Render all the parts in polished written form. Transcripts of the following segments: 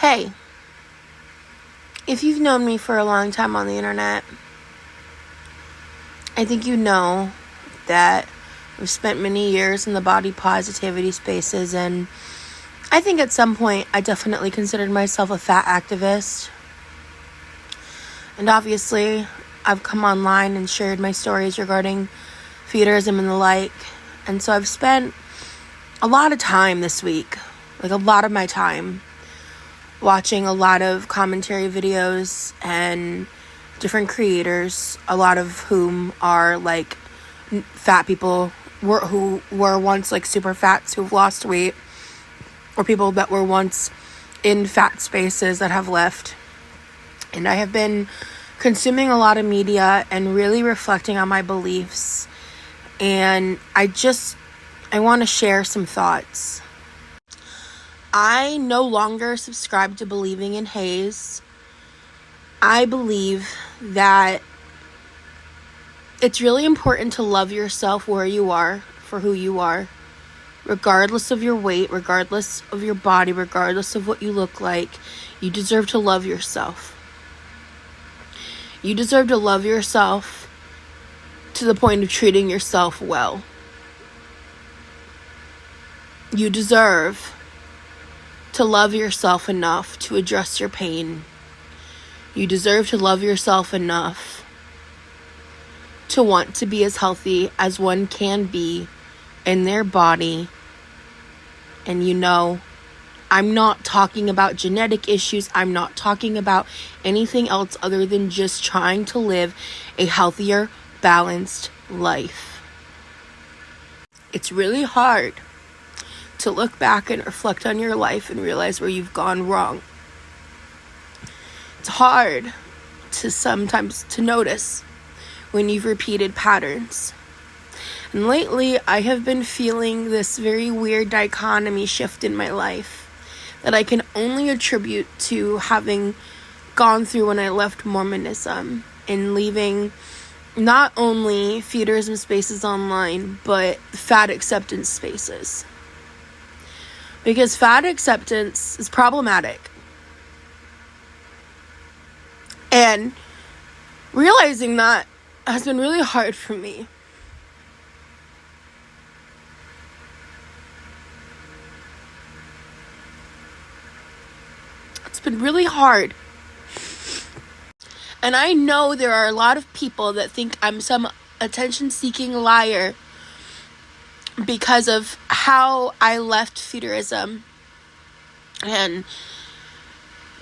Hey, if you've known me for a long time on the internet, I think you know that I've spent many years in the body positivity spaces, and I think at some point I definitely considered myself a fat activist. And obviously, I've come online and shared my stories regarding feederism and the like. And so I've spent a lot of time this week, like a lot of my time, watching a lot of commentary videos and different creators, a lot of whom are like fat people who were once like super fats who've lost weight, or people that were once in fat spaces that have left. And I have been consuming a lot of media and really reflecting on my beliefs. And I want to share some thoughts. I no longer subscribe to believing in HAES. I believe that it's really important to love yourself where you are, for who you are, regardless of your weight, regardless of your body, regardless of what you look like. You deserve to love yourself. You deserve to love yourself to the point of treating yourself well. You deserve to love yourself enough to address your pain. You deserve to love yourself enough to want to be as healthy as one can be in their body. And I'm not talking about genetic issues. I'm not talking about anything else other than just trying to live a healthier, balanced life. It's really hard to look back and reflect on your life and realize where you've gone wrong. It's hard to sometimes to notice when you've repeated patterns. And lately, I have been feeling this very weird dichotomy shift in my life that I can only attribute to having gone through when I left Mormonism and leaving not only feederism spaces online, but fat acceptance spaces. Because fat acceptance is problematic. And realizing that has been really hard for me. It's been really hard. And I know there are a lot of people that think I'm some attention-seeking liar because of how I left feederism. And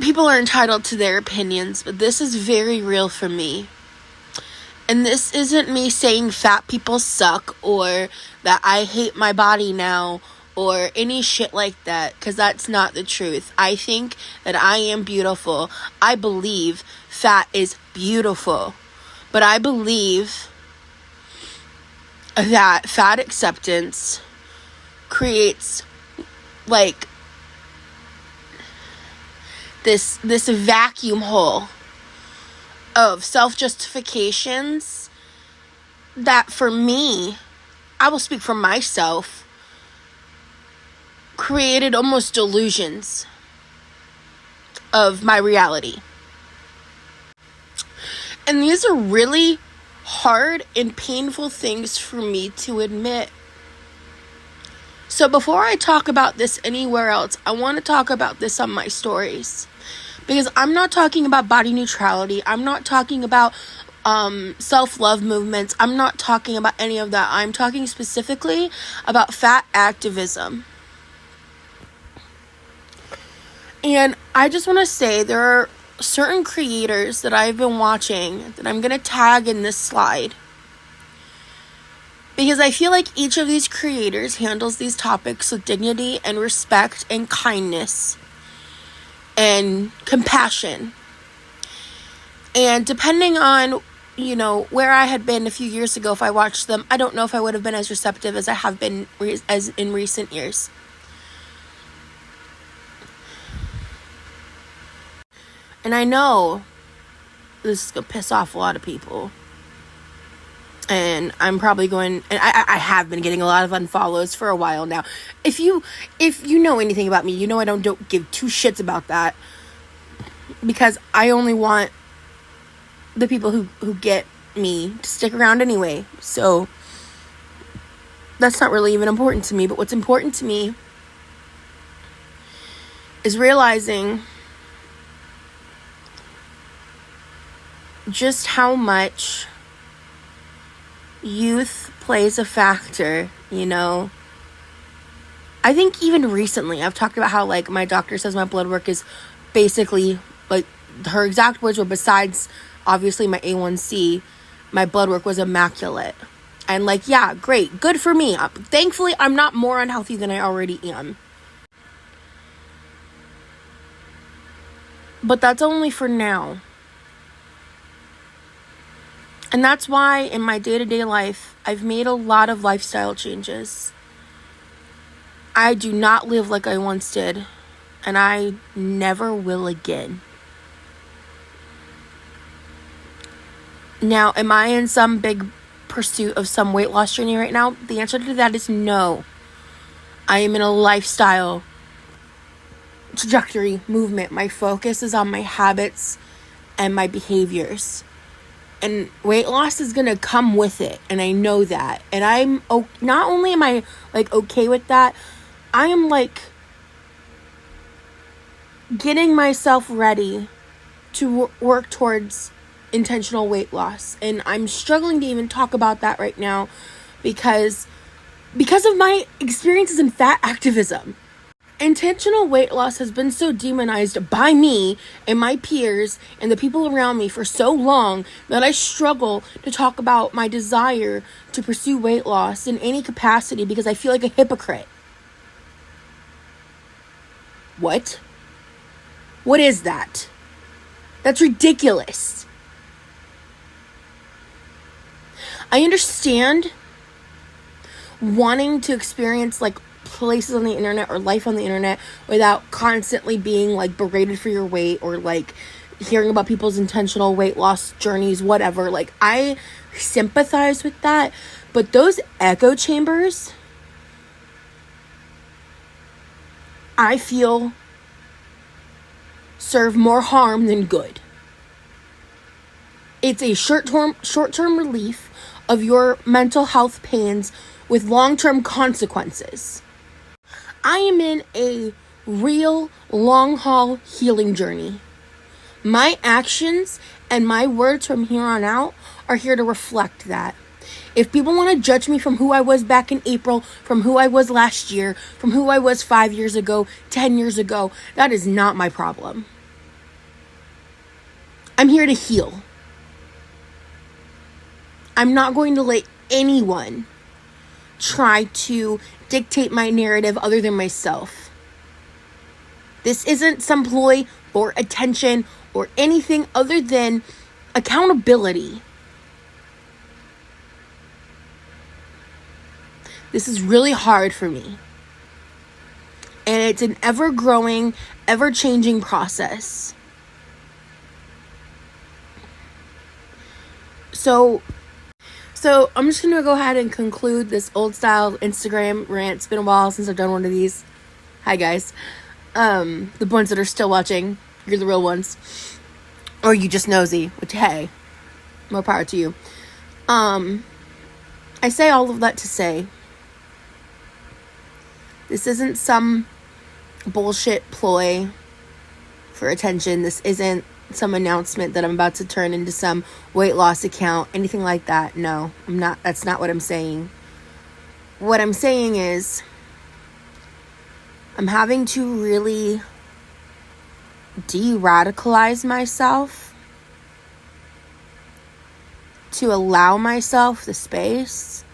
people are entitled to their opinions, but this is very real for me. And this isn't me saying fat people suck or that I hate my body now or any shit like that, because that's not the truth. I think that I am beautiful. I believe fat is beautiful. But I believe that fat acceptance creates like this vacuum hole of self-justifications that, for me, I will speak for myself, created almost delusions of my reality. And these are really hard and painful things for me to admit. So before I talk about this anywhere else, I want to talk about this on my stories. Because I'm not talking about body neutrality. I'm not talking about self-love movements. I'm not talking about any of that. I'm talking specifically about fat activism. And I just want to say there are certain creators that I've been watching that I'm going to tag in this slide. Because I feel like each of these creators handles these topics with dignity and respect and kindness and compassion. And depending on, where I had been a few years ago, if I watched them, I don't know if I would have been as receptive as I have been as in recent years. And I know this is going to piss off a lot of people. And I'm probably going, and I have been getting a lot of unfollows for a while now. If you know anything about me, you know I don't give two shits about that, because I only want the people who get me to stick around anyway. So that's not really even important to me. But what's important to me is realizing just how much youth plays a factor, you know. I think even recently I've talked about how, like, my doctor says my blood work is basically, like, her exact words were, besides obviously my A1C, my blood work was immaculate. And, like, yeah, great, good for me. Thankfully I'm not more unhealthy than I already am. But that's only for now. And that's why in my day-to-day life, I've made a lot of lifestyle changes. I do not live like I once did, and I never will again. Now, am I in some big pursuit of some weight loss journey right now? The answer to that is no. I am in a lifestyle trajectory movement. My focus is on my habits and my behaviors. And weight loss is going to come with it. And I know that. And I'm, not only am I, like, okay with that, I am, like, getting myself ready to work towards intentional weight loss. And I'm struggling to even talk about that right now because of my experiences in fat activism. Intentional weight loss has been so demonized by me and my peers and the people around me for so long that I struggle to talk about my desire to pursue weight loss in any capacity because I feel like a hypocrite. What? What is that? That's ridiculous. I understand wanting to experience, like, places on the internet or life on the internet without constantly being, like, berated for your weight or, like, hearing about people's intentional weight loss journeys, whatever. Like, I sympathize with that, but those echo chambers, I feel, serve more harm than good. It's a short-term relief of your mental health pains with long-term consequences. I am in a real long-haul healing journey. My actions and my words from here on out are here to reflect that. If people want to judge me from who I was back in April, from who I was last year, from who I was 5 years ago, 10 years ago, that is not my problem. I'm here to heal. I'm not going to let anyone try to dictate my narrative other than myself. This isn't some ploy or attention or anything other than accountability. This is really hard for me. And it's an ever-growing, ever-changing process. So I'm just going to go ahead and conclude this old-style Instagram rant. It's been a while since I've done one of these. Hi, guys. The ones that are still watching, you're the real ones. Or you just nosy, which, hey, more power to you. I say all of that to say, this isn't some bullshit ploy for attention. This isn't some announcement that I'm about to turn into some weight loss account, anything like that. No, I'm not. That's not what I'm saying. What I'm saying is I'm having to really de-radicalize myself to allow myself the space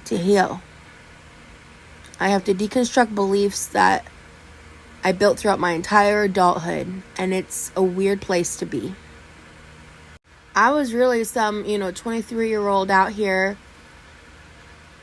to heal. I have to deconstruct beliefs that I built throughout my entire adulthood, and it's a weird place to be. I was really some, 23-year-old out here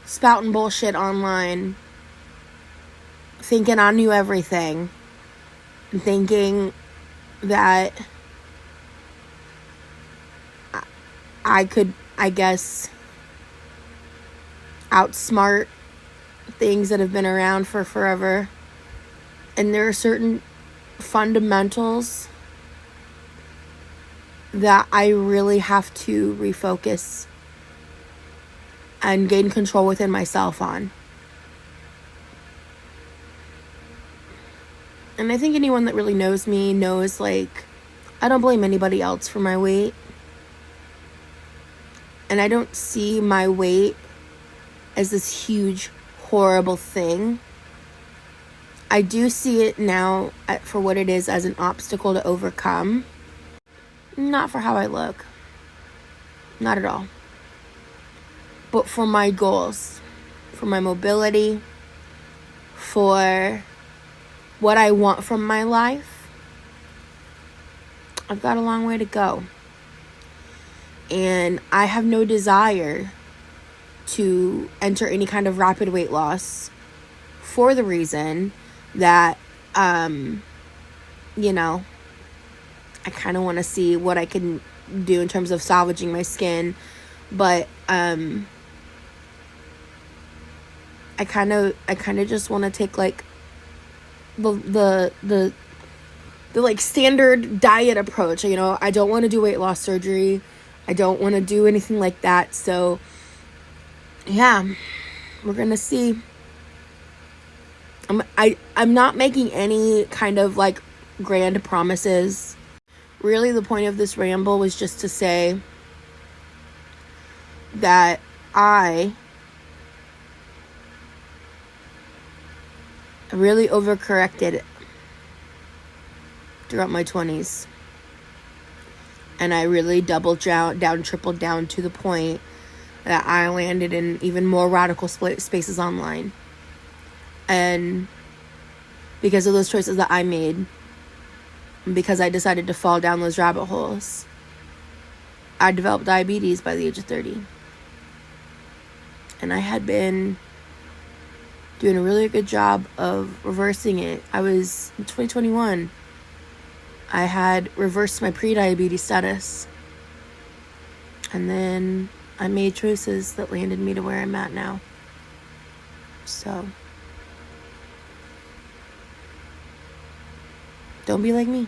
spouting bullshit online, thinking I knew everything, and thinking that I could, I guess, outsmart things that have been around for forever. And there are certain fundamentals that I really have to refocus and gain control within myself on. And I think anyone that really knows me knows, like, I don't blame anybody else for my weight. And I don't see my weight as this huge, horrible thing. I do see it now for what it is, as an obstacle to overcome. Not for how I look. Not at all. But for my goals. For my mobility. For what I want from my life. I've got a long way to go. And I have no desire to enter any kind of rapid weight loss for the reason that, you know, I kind of want to see what I can do in terms of salvaging my skin. But, I kind of just want to take, like, the like standard diet approach. You know, I don't want to do weight loss surgery. I don't want to do anything like that. So, yeah, we're going to see. I'm not making any kind of, like, grand promises. Really, the point of this ramble was just to say that I really overcorrected throughout my 20s. And I really doubled down, tripled down to the point that I landed in even more radical spaces online. And because of those choices that I made, because I decided to fall down those rabbit holes, I developed diabetes by the age of 30. And I had been doing a really good job of reversing it. I was, in 2021, I had reversed my pre-diabetes status. And then I made choices that landed me to where I'm at now. So, don't be like me.